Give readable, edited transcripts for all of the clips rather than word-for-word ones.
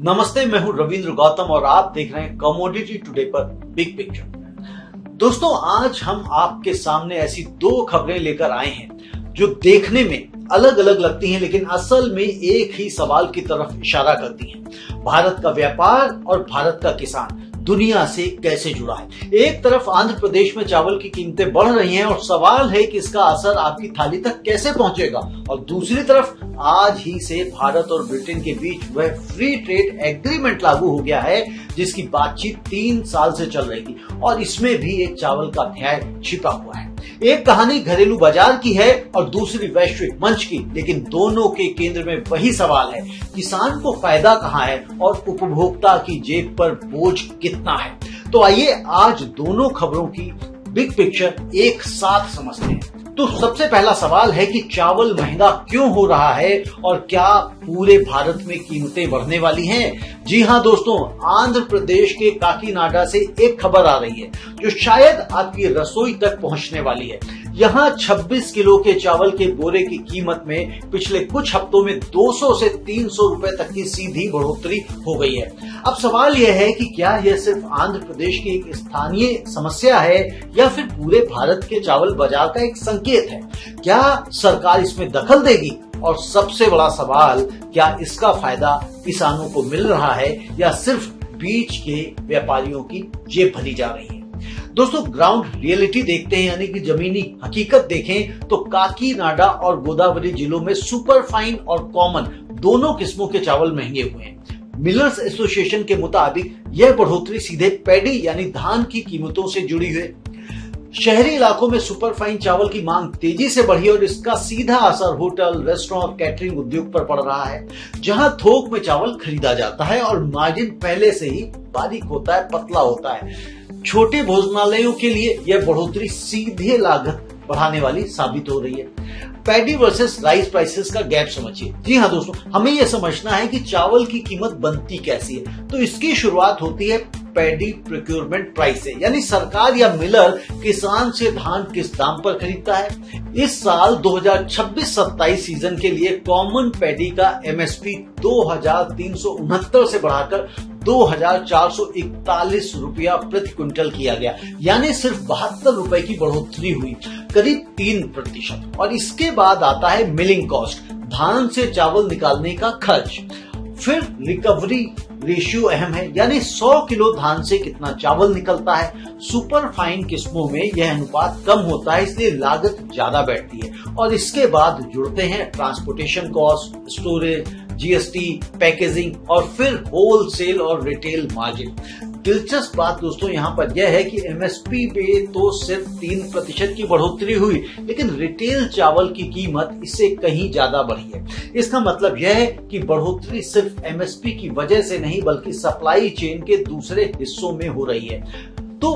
नमस्ते, मैं हूं रविंद्र गौतम और आप देख रहे हैं कमोडिटी टुडे पर बिग पिक्चर। दोस्तों, आज हम आपके सामने ऐसी दो खबरें लेकर आए हैं जो देखने में अलग अलग लगती हैं, लेकिन असल में एक ही सवाल की तरफ इशारा करती हैं। भारत का व्यापार और भारत का किसान दुनिया से कैसे जुड़ा है। एक तरफ आंध्र प्रदेश में चावल की कीमतें बढ़ रही हैं और सवाल है कि इसका असर आपकी थाली तक कैसे पहुंचेगा, और दूसरी तरफ आज ही से भारत और ब्रिटेन के बीच वह फ्री ट्रेड एग्रीमेंट लागू हो गया है जिसकी बातचीत 3 साल से चल रही थी, और इसमें भी एक चावल का अध्याय छिपा हुआ है। एक कहानी घरेलू बाजार की है और दूसरी वैश्विक मंच की, लेकिन दोनों के केंद्र में वही सवाल है, किसान को फायदा कहां है और उपभोक्ता की जेब पर बोझ कितना है। तो आइए आज दोनों खबरों की बिग पिक्चर एक साथ समझते हैं। तो सबसे पहला सवाल है कि चावल महंगा क्यों हो रहा है और क्या पूरे भारत में कीमतें बढ़ने वाली हैं? जी हां दोस्तों, आंध्र प्रदेश के काकीनाडा से एक खबर आ रही है जो शायद आपकी रसोई तक पहुंचने वाली है। यहाँ 26 किलो के चावल के बोरे की कीमत में पिछले कुछ हफ्तों में 200 से 300 रुपए तक की सीधी बढ़ोतरी हो गई है। अब सवाल यह है कि क्या यह सिर्फ आंध्र प्रदेश की एक स्थानीय समस्या है या फिर पूरे भारत के चावल बाजार का एक संकेत है? क्या सरकार इसमें दखल देगी? और सबसे बड़ा सवाल, क्या इसका फायदा किसानों को मिल रहा है या सिर्फ बीच के व्यापारियों की जेब भरी जा रही है? दोस्तों, ग्राउंड रियलिटी देखते हैं, यानी कि जमीनी हकीकत देखें तो काकीनाडा और गोदावरी जिलों में सुपर फाइन और कॉमन दोनों किस्मों के चावल महंगे हुए हैं। मिलर्स एसोसिएशन के मुताबिक यह बढ़ोतरी सीधे पैडी यानी धान की कीमतों से जुड़ी है। शहरी इलाकों में सुपर फाइन चावल की मांग तेजी से बढ़ी और इसका सीधा असर होटल, रेस्टोरेंट और कैटरिंग उद्योग पर पड़ रहा है, जहां थोक में चावल खरीदा जाता है और मार्जिन पहले से ही बारीक होता है, पतला होता है। छोटे भोजनालयों के लिए यह बढ़ोतरी सीधे लागत बढ़ाने वाली साबित हो रही है। पैडी वर्सेस राइस प्राइसेस का गैप समझिए। जी हाँ दोस्तों, हमें यह समझना है कि चावल की कीमत बनती कैसी है। तो इसकी शुरुआत होती है पैडी प्रोक्योरमेंट प्राइस से, यानी सरकार या मिलर किसान से धान किस दाम पर खरीदता है। इस साल 2026-27 सीजन के लिए कॉमन पैडी का एमएसपी 2369 से बढ़ाकर 2441 रुपया प्रति क्विंटल किया गया, यानी सिर्फ 72 रुपए की बढ़ोतरी हुई, करीब 3%। और इसके बाद आता है मिलिंग कॉस्ट, धान से चावल निकालने का खर्च। फिर रिकवरी रेशियो अहम है, यानी 100 किलो धान से कितना चावल निकलता है। सुपर फाइन किस्मों में यह अनुपात कम होता है, इसलिए लागत ज्यादा बैठती है। और इसके बाद जुड़ते हैं transportation cost, storage, GST, packaging और फिर होलसेल और रिटेल मार्जिन। दिलचस्प बात दोस्तों यहाँ पर यह है कि एमएसपी पे तो सिर्फ 3% की बढ़ोतरी हुई, लेकिन रिटेल चावल की कीमत इससे कहीं ज्यादा बढ़ी है। इसका मतलब यह है कि बढ़ोतरी सिर्फ एमएसपी की वजह से नहीं बल्कि सप्लाई चेन के दूसरे हिस्सों में हो रही है। तो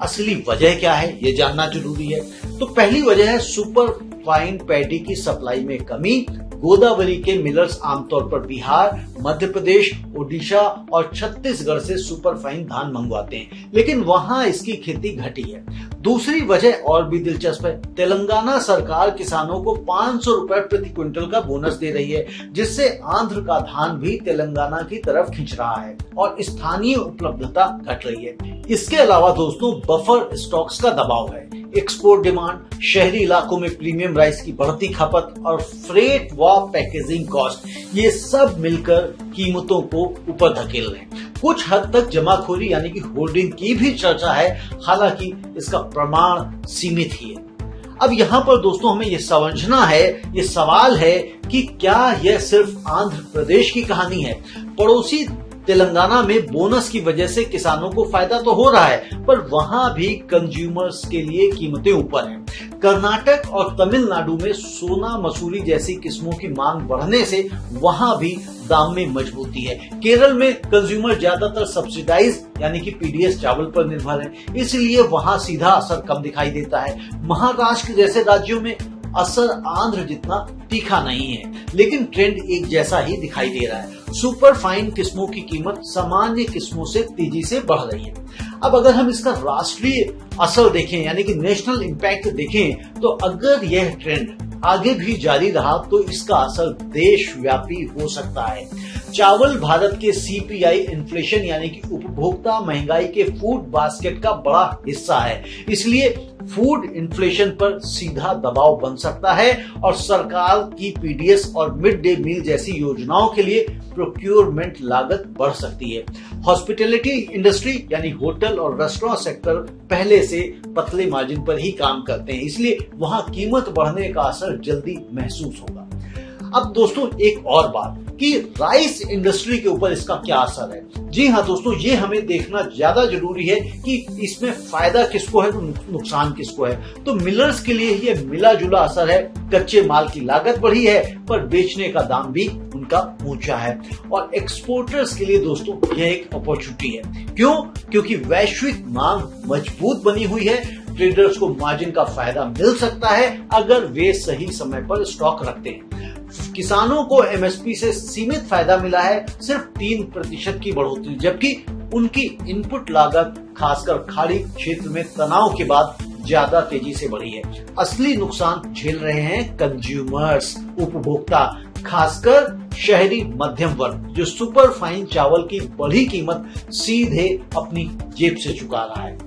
असली वजह क्या है, ये जानना जरूरी है। तो पहली वजह है सुपर फाइन पैडी की सप्लाई में कमी। गोदावरी के मिलर्स आमतौर पर बिहार, मध्य प्रदेश, ओडिशा और छत्तीसगढ़ से सुपर फाइन धान मंगवाते हैं, लेकिन वहां इसकी खेती घटी है। दूसरी वजह और भी दिलचस्प है। तेलंगाना सरकार किसानों को 500 रुपए प्रति क्विंटल का बोनस दे रही है, जिससे आंध्र का धान भी तेलंगाना की तरफ खिंच रहा है और स्थानीय उपलब्धता घट रही है। इसके अलावा दोस्तों, बफर स्टॉक्स का दबाव है, एक्सपोर्ट डिमांड, शहरी इलाकों में प्रीमियम राइस की बढ़ती खपत और फ्रेट व पैकेजिंग कॉस्ट, ये सब मिलकर कीमतों को ऊपर धकेल रहे हैं। कुछ हद तक जमाखोरी यानी कि होर्डिंग की भी चर्चा है, हालांकि इसका प्रमाण सीमित ही है। अब यहाँ पर दोस्तों हमें ये समझना है, ये सवाल है कि क्या यह सिर्फ आंध्र प्रदेश की कहानी है? पड़ोसी तेलंगाना में बोनस की वजह से किसानों को फायदा तो हो रहा है, पर वहां भी कंज्यूमर्स के लिए कीमतें ऊपर हैं। कर्नाटक और तमिलनाडु में सोना मसूरी जैसी किस्मों की मांग बढ़ने से वहां भी दाम में मजबूती है। केरल में कंज्यूमर ज्यादातर सब्सिडाइज यानी कि पीडीएस चावल पर निर्भर है, इसलिए वहां सीधा असर कम दिखाई देता है। महाराष्ट्र जैसे राज्यों में असर आंध्र जितना तीखा नहीं है, लेकिन ट्रेंड एक जैसा ही दिखाई दे रहा है। सुपर फाइन किस्मों की कीमत सामान्य किस्मों से तेजी से बढ़ रही है। अब अगर हम इसका राष्ट्रीय असर देखें यानी कि नेशनल इम्पैक्ट देखें, तो अगर यह ट्रेंड आगे भी जारी रहा तो इसका असर देशव्यापी हो सकता है। चावल भारत के सीपीआई इन्फ्लेशन यानी कि उपभोक्ता महंगाई के फूड बास्केट का बड़ा हिस्सा है, इसलिए फूड इन्फ्लेशन पर सीधा दबाव बन सकता है और सरकार की पीडीएस और मिड डे मील जैसी योजनाओं के लिए प्रोक्योरमेंट लागत बढ़ सकती है। हॉस्पिटैलिटी इंडस्ट्री यानी होटल और रेस्टोरेंट सेक्टर पहले से पतले मार्जिन पर ही काम करते हैं, इसलिए वहां कीमत बढ़ने का असर जल्दी महसूस होगा। अब दोस्तों एक और बात कि राइस इंडस्ट्री के ऊपर इसका क्या असर है। जी हाँ दोस्तों, ये हमें देखना ज्यादा जरूरी है कि इसमें फायदा किसको है तो नुकसान किसको है। तो मिलर्स के लिए ये मिला जुला असर है। कच्चे माल की लागत बढ़ी है पर बेचने का दाम भी उनका ऊंचा है। और एक्सपोर्टर्स के लिए दोस्तों यह एक अपॉर्चुनिटी है। क्यों? क्योंकि वैश्विक मांग मजबूत बनी हुई है। ट्रेडर्स को मार्जिन का फायदा मिल सकता है अगर वे सही समय पर स्टॉक रखते हैं। किसानों को एमएसपी से सीमित फायदा मिला है, सिर्फ 3% की बढ़ोतरी, जबकि उनकी इनपुट लागत खासकर खाड़ी क्षेत्र में तनाव के बाद ज्यादा तेजी से बढ़ी है। असली नुकसान झेल रहे हैं कंज्यूमर्स, उपभोक्ता, खासकर शहरी मध्यम वर्ग, जो सुपर फाइन चावल की बढ़ी कीमत सीधे अपनी जेब से चुका रहा है।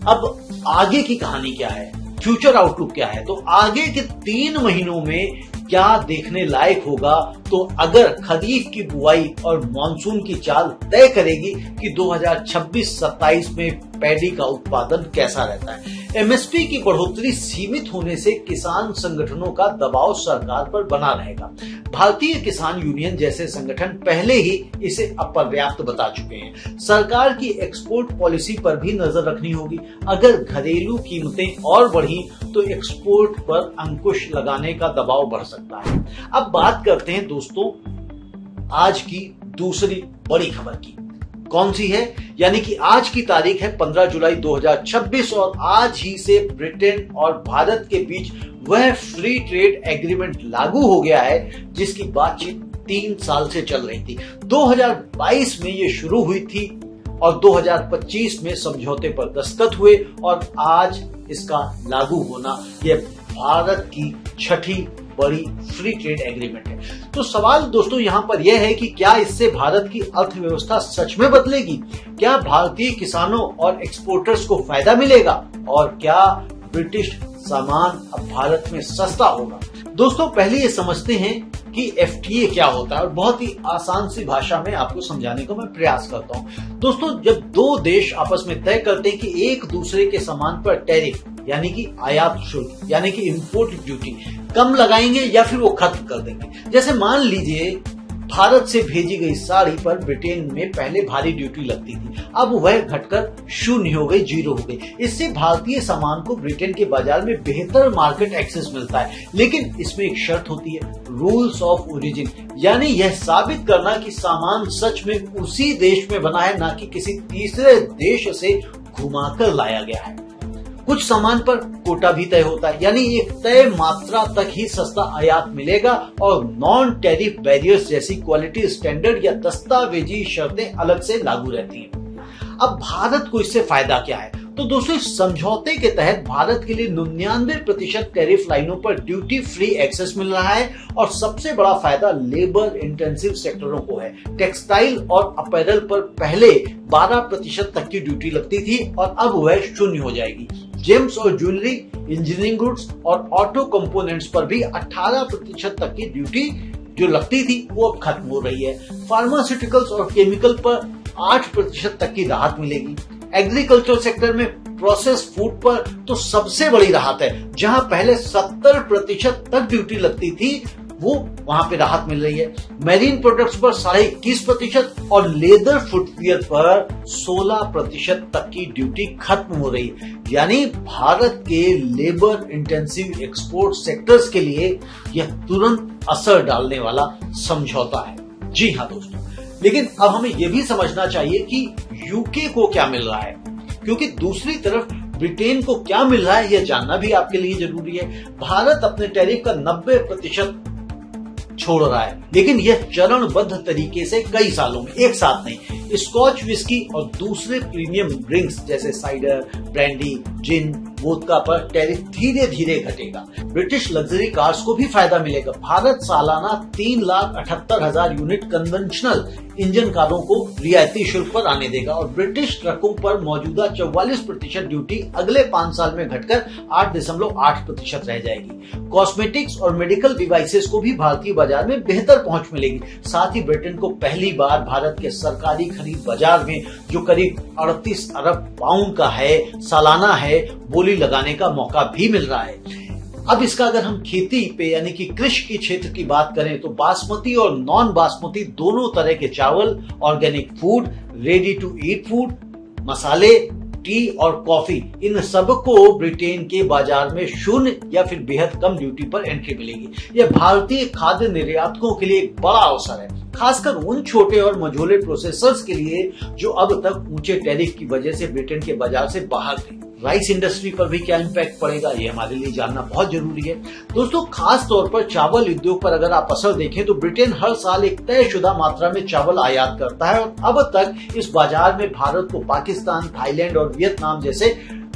अब आगे की कहानी क्या है, फ्यूचर आउटलुक क्या है? तो आगे के 3 महीनों में क्या देखने लायक होगा? तो अगर खरीफ की बुआई और मानसून की चाल तय करेगी कि 2026-27 में पैडी का उत्पादन कैसा रहता है। एमएसपी की बढ़ोतरी सीमित होने से किसान संगठनों का दबाव सरकार पर बना रहेगा। भारतीय किसान यूनियन जैसे संगठन पहले ही इसे अपर्याप्त बता चुके हैं। सरकार की एक्सपोर्ट पॉलिसी पर भी नजर रखनी होगी। अगर घरेलू कीमतें और बढ़ी तो एक्सपोर्ट पर अंकुश लगाने का दबाव बढ़ सकता है। अब बात करते हैं दोस्तों आज की दूसरी बड़ी खबर की। कौन सी है? यानी कि आज की तारीख है 15 जुलाई 2026 और आज ही से ब्रिटेन और भारत के बीच वह फ्री ट्रेड एग्रीमेंट लागू हो गया है जिसकी बातचीत 3 साल से चल रही थी। 2022 में ये शुरू हुई थी और 2025 में समझौते पर दस्तखत हुए और आज इसका लागू होना यह भारत की छठी बड़ी फ्री ट्रेड एग्रीमेंट है। तो सवाल दोस्तों यहाँ पर यह है कि क्या इससे भारत की अर्थव्यवस्था सच में बदलेगी? क्या भारतीय किसानों और एक्सपोर्टर्स को फायदा मिलेगा? और क्या ब्रिटिश सामान अब भारत में सस्ता होगा? दोस्तों पहले ये समझते हैं कि एफटीए क्या होता है और बहुत ही आसान सी भाषा में आपको समझाने का मैं प्रयास करता हूँ। दोस्तों जब 2 देश आपस में तय करते हैं कि एक दूसरे के सामान पर टैरिफ यानी कि आयात शुल्क यानी कि इंपोर्ट ड्यूटी कम लगाएंगे या फिर वो खत्म कर देंगे। जैसे मान लीजिए भारत से भेजी गई साड़ी पर ब्रिटेन में पहले भारी ड्यूटी लगती थी, अब वह घटकर 0 हो गई, 0 हो गई। इससे भारतीय सामान को ब्रिटेन के बाजार में बेहतर मार्केट एक्सेस मिलता है, लेकिन इसमें एक शर्त होती है, रूल्स ऑफ ओरिजिन, यानी यह साबित करना कि सामान सच में उसी देश में बना है, ना कि किसी तीसरे देश से घुमाकर लाया गया है। कुछ सामान पर कोटा भी तय होता है, यानी एक तय मात्रा तक ही सस्ता आयात मिलेगा और नॉन टैरिफ बैरियर्स जैसी क्वालिटी स्टैंडर्ड या दस्तावेजी शर्तें अलग से लागू रहती हैं। अब भारत को इससे फायदा क्या है? तो दोस्तों इस समझौते के तहत भारत के लिए 99% टैरिफ लाइनों पर ड्यूटी फ्री एक्सेस मिल रहा है और सबसे बड़ा फायदा लेबर इंटेंसिव सेक्टरों को है। टेक्सटाइल और अपैरल पर पहले 12% तक की ड्यूटी लगती थी और अब वह 0 हो जाएगी। जेम्स और ज्वेलरी, इंजीनियरिंग गुड्स और ऑटो कंपोनेंट्स पर भी 18% तक की ड्यूटी जो लगती थी वो अब खत्म हो रही है। फार्मास्यूटिकल्स और केमिकल पर 8% तक की राहत मिलेगी। एग्रीकल्चर सेक्टर में प्रोसेस फूड पर तो सबसे बड़ी राहत है, जहां पहले 70% तक ड्यूटी लगती थी वो वहां पे राहत मिल रही है। मैरीन प्रोडक्ट्स पर 21.5% और लेदर फुटवियर पर 16% तक की ड्यूटी खत्म हो रही है। यानी भारत के लेबर इंटेंसिव एक्सपोर्ट सेक्टर्स के लिए यह तुरंत असर डालने वाला समझौता है। जी हाँ दोस्तों, लेकिन अब हमें यह भी समझना चाहिए कि यूके को क्या मिल रहा है, क्योंकि दूसरी तरफ ब्रिटेन को क्या मिल रहा है यह जानना भी आपके लिए जरूरी है। भारत अपने टैरिफ का 90% छोड़ रहा है, लेकिन यह चरणबद्ध तरीके से कई सालों में, एक साथ नहीं। स्कॉच विस्की और दूसरे प्रीमियम ड्रिंक्स जैसे साइडर, ब्रांडी, जिन, वोदका पर टैरिफ धीरे धीरे घटेगा। ब्रिटिश लग्जरी कार्स को भी फायदा मिलेगा। भारत सालाना 3,78,000 यूनिट कन्वेंशनल इंजन कारों को रियायती शुल्क पर आने देगा और ब्रिटिश ट्रकों पर मौजूदा 44% ड्यूटी अगले 5 साल में घटकर 8.8% रह जाएगी। कॉस्मेटिक्स और मेडिकल डिवाइसेस को भी भारतीय बाजार में बेहतर पहुंच मिलेगी। साथ ही ब्रिटेन को पहली बार भारत के सरकारी खरीद बाजार में जो करीब 38 अरब पाउंड का है सालाना है, बोली लगाने का मौका भी मिल रहा है। अब इसका अगर हम खेती पे यानी कि कृषि के क्षेत्र की बात करें तो बासमती और नॉन बासमती दोनों तरह के चावल, organic food, ready to eat food, मसाले, टी और कॉफी, इन सब को ब्रिटेन के बाजार में शून्य या फिर बेहद कम ड्यूटी पर एंट्री मिलेगी। यह भारतीय खाद्य निर्यातकों के लिए एक बड़ा अवसर है, खासकर उन छोटे और मझोले प्रोसेसर्स के लिए जो अब तक ऊंचे टैरिफ की वजह से ब्रिटेन के बाजार से बाहर थे। राइस इंडस्ट्री पर भी क्या इम्पैक्ट पड़ेगा, ये हमारे लिए जानना बहुत जरूरी है। दोस्तों, खास तौर पर चावल उद्योग पर अगर आप असर देखें तो ब्रिटेन हर साल एक तयशुदा मात्रा में चावल आयात करता है और अब तक इस बाजार में भारत को पाकिस्तान, थाईलैंड और वियतनाम जैसे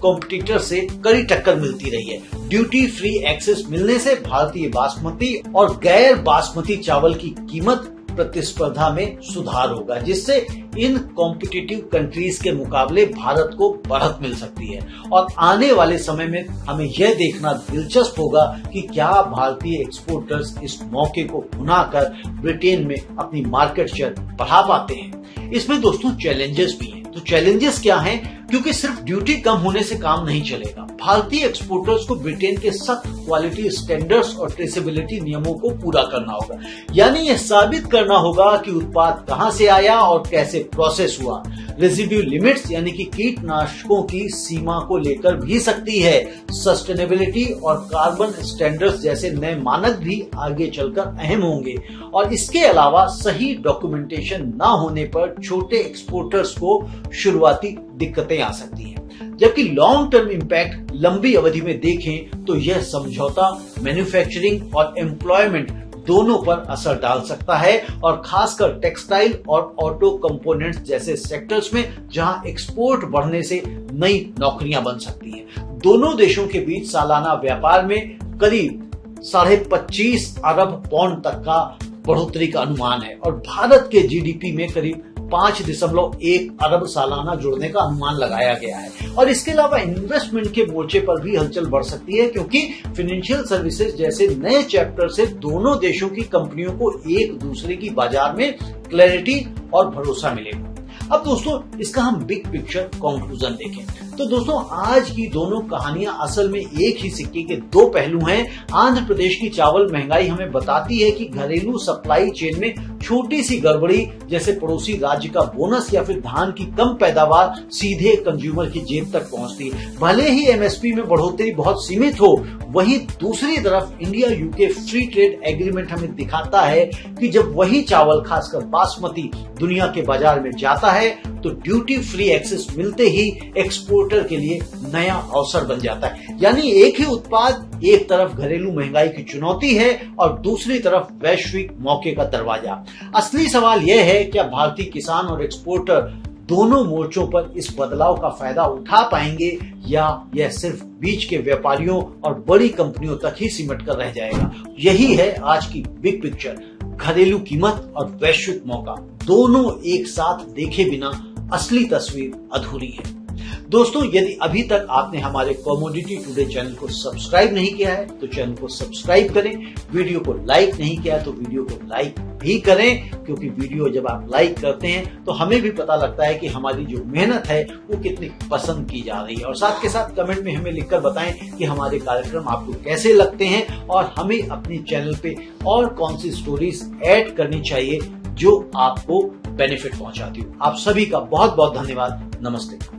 कॉम्पिटिटर से कड़ी टक्कर मिलती रही है। ड्यूटी फ्री एक्सेस मिलने से भारतीय बासमती और गैर बासमती चावल की कीमत प्रतिस्पर्धा में सुधार होगा, जिससे इन कॉम्पिटिटिव कंट्रीज के मुकाबले भारत को बढ़त मिल सकती है। और आने वाले समय में हमें यह देखना दिलचस्प होगा कि क्या भारतीय एक्सपोर्टर्स इस मौके को भुनाकर ब्रिटेन में अपनी मार्केट शेयर बढ़ा पाते हैं। इसमें दोस्तों चैलेंजेस भी हैं। तो चैलेंजेस क्या हैं? क्योंकि सिर्फ ड्यूटी कम होने से काम नहीं चलेगा। भारतीय एक्सपोर्टर्स को ब्रिटेन के सख्त क्वालिटी स्टैंडर्ड्स और ट्रेसेबिलिटी नियमों को पूरा करना होगा, यानी यह साबित करना होगा कि उत्पाद कहां से आया और कैसे प्रोसेस हुआ। रेजिड्यू लिमिट्स यानी कि कीटनाशकों की सीमा को लेकर भी सकती है। सस्टेनेबिलिटी और कार्बन स्टैंडर्ड्स जैसे नए मानक भी आगे चलकर अहम होंगे और इसके अलावा सही डॉक्यूमेंटेशन न होने पर छोटे एक्सपोर्टर्स को शुरुआती दिक्कतें आ सकती हैं। जबकि लॉन्ग टर्म इम्पैक्ट लंबी अवधि में देखें तो यह समझौता मैन्युफैक्चरिंग और एम्प्लॉयमेंट दोनों पर असर डाल सकता है और खासकर टेक्सटाइल और ऑटो कंपोनेंट्स जैसे सेक्टर्स में जहां एक्सपोर्ट बढ़ने से नई नौकरियां बन सकती हैं। दोनों देशों के बीच सालाना व्यापार में करीब 25.5 अरब पाउंड तक का बढ़ोतरी का अनुमान है और भारत के जीडीपी में करीब 5.1 अरब सालाना जुड़ने का अनुमान लगाया गया है। और इसके अलावा इन्वेस्टमेंट के मोर्चे पर भी हलचल बढ़ सकती है, क्योंकि फाइनेंशियल सर्विसेज जैसे नए चैप्टर से दोनों देशों की कंपनियों को एक दूसरे की बाजार में क्लैरिटी और भरोसा मिलेगा। अब दोस्तों, इसका हम बिग पिक्चर कंक्लूजन देखें तो दोस्तों, आज की दोनों कहानियां असल में एक ही सिक्के के दो पहलू हैं। आंध्र प्रदेश की चावल महंगाई हमें बताती है कि घरेलू सप्लाई चेन में छोटी सी गड़बड़ी जैसे पड़ोसी राज्य का बोनस या फिर धान की कम पैदावार सीधे कंज्यूमर की जेब तक पहुंचती है। भले ही एमएसपी में बढ़ोतरी बहुत सीमित हो, वहीं दूसरी तरफ India UK free trade agreement हमें दिखाता है कि जब वही चावल खासकर बासमती दुनिया के बाजार में जाता है तो ड्यूटी फ्री एक्सेस मिलते ही एक्सपोर्टर के लिए नया अवसर बन जाता है। यानी एक ही उत्पाद एक तरफ घरेलू महंगाई की चुनौती है और दूसरी तरफ वैश्विक मौके का दरवाजा। असली सवाल यह है, क्या भारतीय किसान और एक्सपोर्टर दोनों मोर्चों पर इस बदलाव का फायदा उठा पाएंगे या यह सिर्फ बीच के व्यापारियों और बड़ी कंपनियों तक ही सिमट कर रह जाएगा? यही है आज की बिग पिक्चर। घरेलू कीमत और वैश्विक मौका दोनों एक साथ देखे बिना असली तस्वीर अधूरी है। दोस्तों, यदि अभी तक आपने हमारे कमोडिटी टुडे चैनल को सब्सक्राइब नहीं किया है तो चैनल को सब्सक्राइब करें। वीडियो को लाइक नहीं किया तो वीडियो को लाइक भी करें, क्योंकि वीडियो जब आप लाइक करते हैं तो हमें भी पता लगता है कि हमारी जो मेहनत है वो कितनी पसंद की जा रही है। और साथ के साथ कमेंट में हमें लिखकर बताएं कि हमारे कार्यक्रम आपको कैसे लगते हैं और हमें अपने चैनल पे और कौन सी स्टोरीज ऐड करनी चाहिए जो आपको बेनिफिट पहुंचाती हो। आप सभी का बहुत बहुत धन्यवाद। नमस्ते।